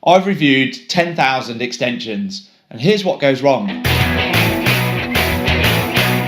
I've reviewed 10,000 extensions, and here's what goes wrong.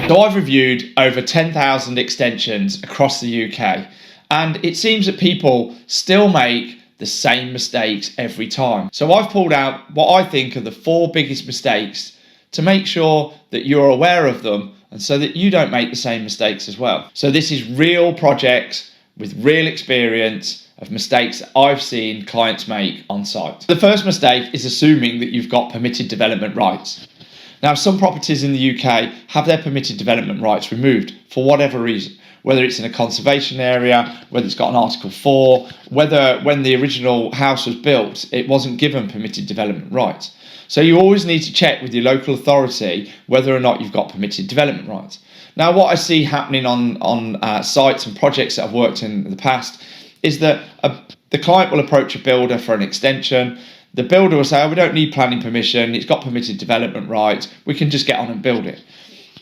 So I've reviewed over 10,000 extensions across the UK, and it seems that people still make the same mistakes every time. So I've pulled out what I think are the 4 biggest mistakes to make sure that you're aware of them and so that you don't make the same mistakes as well. So this is real projects with real experience of mistakes that I've seen clients make on site. The first mistake is assuming that you've got permitted development rights. Now, some properties in the UK have their permitted development rights removed for whatever reason, whether it's in a conservation area, whether it's got an Article 4, whether when the original house was built, it wasn't given permitted development rights. So you always need to check with your local authority whether or not you've got permitted development rights. Now, what I see happening on sites and projects that I've worked in the past is that the client will approach a builder for an extension. The builder will say, oh, we don't need planning permission, it's got permitted development rights, we can just get on and build it.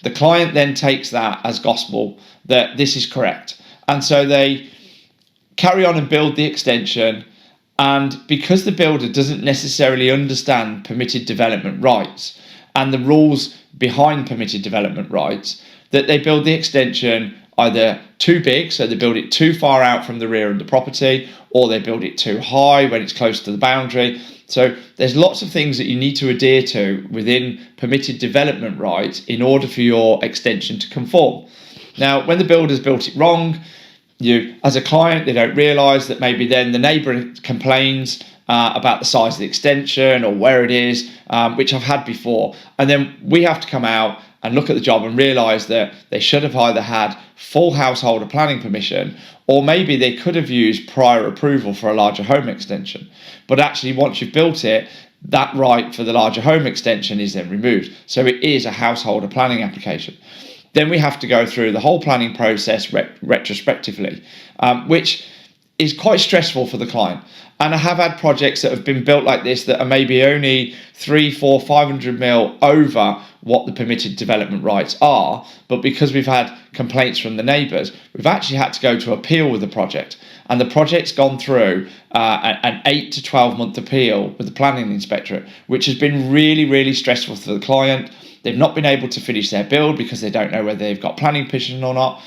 The client then takes that as gospel that this is correct. And so they carry on and build the extension. And because the builder doesn't necessarily understand permitted development rights and the rules behind permitted development rights, that they build the extension either too big, so they build it too far out from the rear of the property, or they build it too high when it's close to the boundary. So there's lots of things that you need to adhere to within permitted development rights in order for your extension to conform. Now, when the builder's built it wrong, you, as a client, they don't realise that maybe then the neighbour complains about the size of the extension or where it is, which I've had before. And then we have to come out and look at the job and realise that they should have either had full householder planning permission, or maybe they could have used prior approval for a larger home extension. But actually, once you've built it, that right for the larger home extension is then removed. So it is a householder planning application. Then we have to go through the whole planning process retrospectively, which is quite stressful for the client. And I have had projects that have been built like this that are maybe only 300, 400, 500 mil over what the permitted development rights are. But because we've had complaints from the neighbours, we've actually had to go to appeal with the project. And the project's gone through an 8 to 12 month appeal with the planning inspectorate, which has been really, really stressful for the client. They've not been able to finish their build because they don't know whether they've got planning permission or not.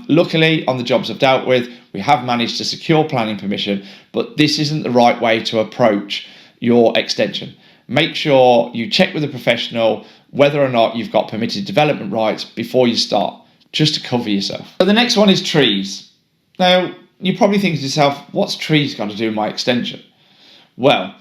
Luckily, on the jobs I've dealt with, we have managed to secure planning permission, but this isn't the right way to approach your extension. Make sure you check with a professional whether or not you've got permitted development rights before you start, just to cover yourself. So the next one is trees. Now, you're probably thinking to yourself, what's trees got to do with my extension? Well,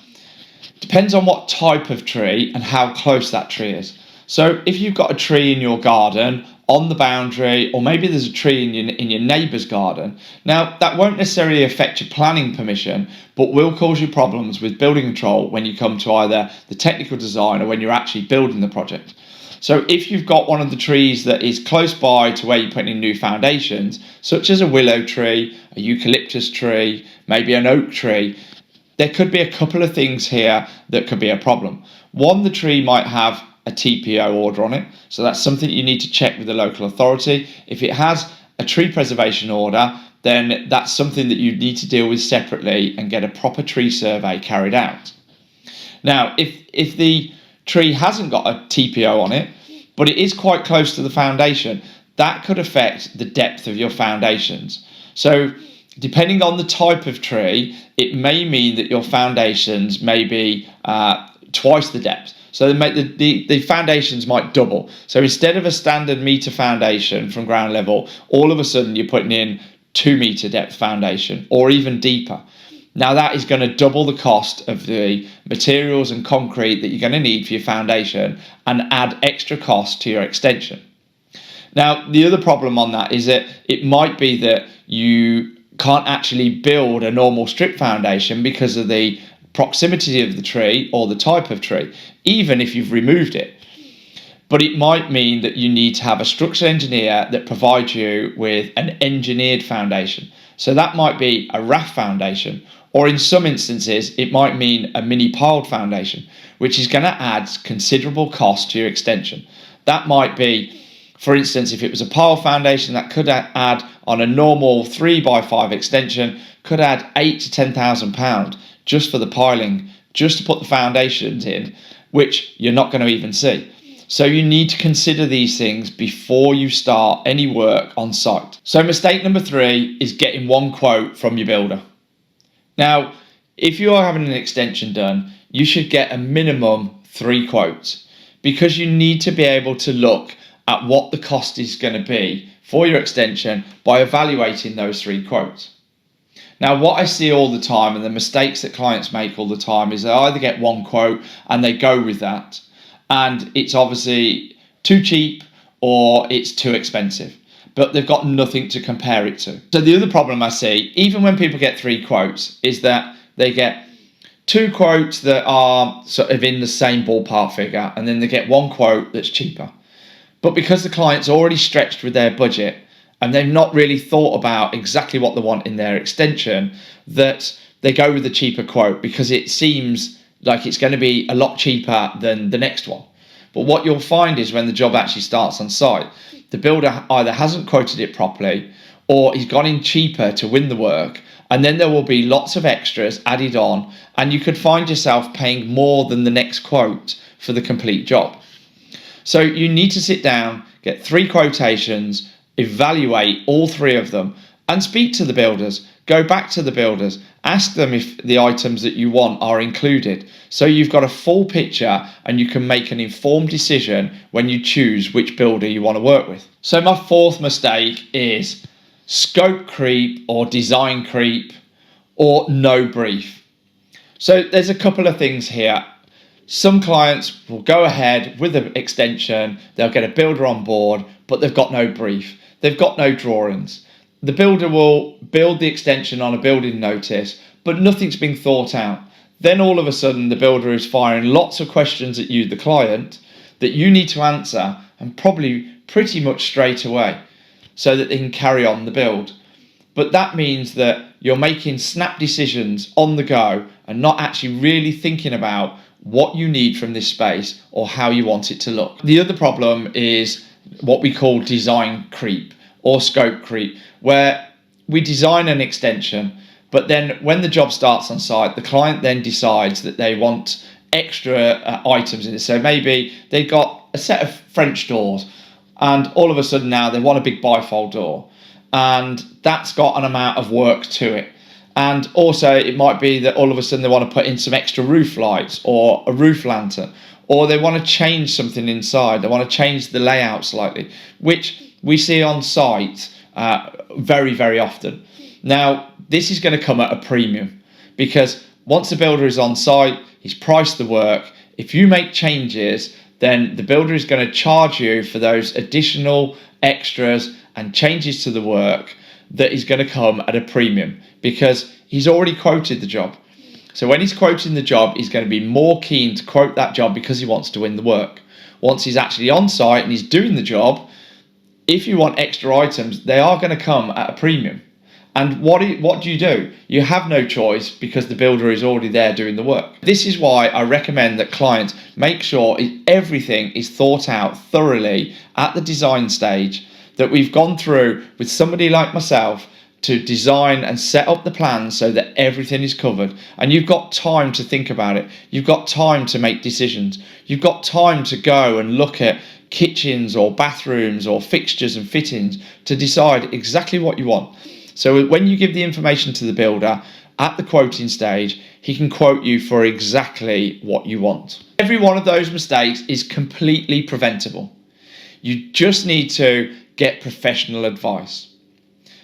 depends on what type of tree and how close that tree is. So if you've got a tree in your garden on the boundary, or maybe there's a tree in your neighbour's garden, now that won't necessarily affect your planning permission, but will cause you problems with building control when you come to either the technical design or when you're actually building the project. So if you've got one of the trees that is close by to where you're putting in new foundations, such as a willow tree, a eucalyptus tree, maybe an oak tree, there could be a couple of things here that could be a problem. One, the tree might have a TPO order on it, so that's something you need to check with the local authority. If it has a tree preservation order, then that's something that you need to deal with separately and get a proper tree survey carried out. Now, if the tree hasn't got a TPO on it, but it is quite close to the foundation, that could affect the depth of your foundations. So depending on the type of tree, it may mean that your foundations may be twice the depth. So the foundations might double. So instead of a standard metre foundation from ground level, all of a sudden you're putting in 2 metre depth foundation or even deeper. Now that is going to double the cost of the materials and concrete that you're going to need for your foundation and add extra cost to your extension. Now, the other problem on that is that it might be that you can't actually build a normal strip foundation because of the proximity of the tree or the type of tree, even if you've removed it. But it might mean that you need to have a structural engineer that provides you with an engineered foundation. So that might be a raft foundation, or in some instances, it might mean a mini piled foundation, which is going to add considerable cost to your extension. That might be, for instance, if it was a pile foundation, that could add on a normal 3x5 extension, could add £8,000 to £10,000 just for the piling, just to put the foundations in, which you're not going to even see. So you need to consider these things before you start any work on site. So mistake number 3 is getting one quote from your builder. Now, if you are having an extension done, you should get a minimum 3 quotes, because you need to be able to look at what the cost is going to be for your extension by evaluating those 3 quotes. Now, what I see all the time, and the mistakes that clients make all the time, is they either get one quote and they go with that, and it's obviously too cheap or it's too expensive, but they've got nothing to compare it to. So the other problem I see, even when people get 3 quotes, is that they get 2 quotes that are sort of in the same ballpark figure, and then they get 1 quote that's cheaper. But because the client's already stretched with their budget and they've not really thought about exactly what they want in their extension, that they go with the cheaper quote because it seems like it's going to be a lot cheaper than the next one. But what you'll find is when the job actually starts on site, the builder either hasn't quoted it properly or he's gone in cheaper to win the work, and then there will be lots of extras added on, and you could find yourself paying more than the next quote for the complete job. So you need to sit down, get 3 quotations, evaluate all 3 of them, and speak to the builders. Go back to the builders, ask them if the items that you want are included, so you've got a full picture and you can make an informed decision when you choose which builder you want to work with. So my 4th mistake is scope creep or design creep or no brief. So there's a couple of things here. Some clients will go ahead with the extension, they'll get a builder on board, but they've got no brief, they've got no drawings. The builder will build the extension on a building notice, but nothing's been thought out. Then all of a sudden the builder is firing lots of questions at you, the client, that you need to answer, and probably pretty much straight away, so that they can carry on the build. But that means that you're making snap decisions on the go and not actually really thinking about what you need from this space or how you want it to look. The other problem is what we call design creep or scope creep, where we design an extension, but then when the job starts on site, the client then decides that they want extra items in it. So maybe they've got a set of French doors, and all of a sudden now they want a big bifold door, and that's got an amount of work to it. And also it might be that all of a sudden they want to put in some extra roof lights or a roof lantern, or they want to change something inside, they want to change the layout slightly, which we see on site very, very often. Now, this is going to come at a premium, because once the builder is on site, he's priced the work. If you make changes, then the builder is going to charge you for those additional extras and changes to the work that is going to come at a premium, because he's already quoted the job. So when he's quoting the job, he's going to be more keen to quote that job because he wants to win the work. Once he's actually on site and he's doing the job, if you want extra items, they are going to come at a premium. And what do? You have no choice, because the builder is already there doing the work. This is why I recommend that clients make sure everything is thought out thoroughly at the design stage, that we've gone through with somebody like myself to design and set up the plans so that everything is covered. And you've got time to think about it. You've got time to make decisions. You've got time to go and look at kitchens or bathrooms or fixtures and fittings to decide exactly what you want. So when you give the information to the builder at the quoting stage, he can quote you for exactly what you want. Every one of those mistakes is completely preventable. You just need to get professional advice.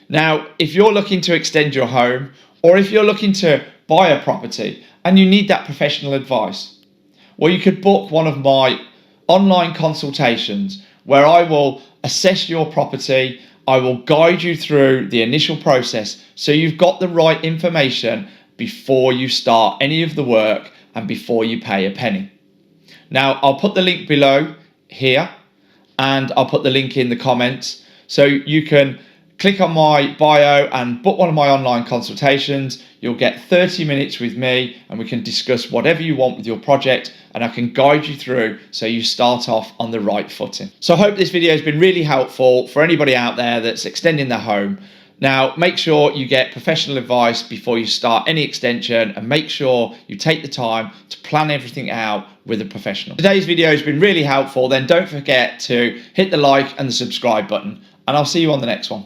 Now, if you're looking to extend your home, or if you're looking to buy a property and you need that professional advice, well, you could book one of my online consultations where I will assess your property. I will guide you through the initial process so you've got the right information before you start any of the work and before you pay a penny. Now, I'll put the link below here, and I'll put the link in the comments, so you can click on my bio and book one of my online consultations. You'll get 30 minutes with me and we can discuss whatever you want with your project, and I can guide you through so you start off on the right footing. So I hope this video has been really helpful for anybody out there that's extending their home. Now, make sure you get professional advice before you start any extension, and make sure you take the time to plan everything out with a professional. Today's video has been really helpful. Then don't forget to hit the like and the subscribe button, and I'll see you on the next one.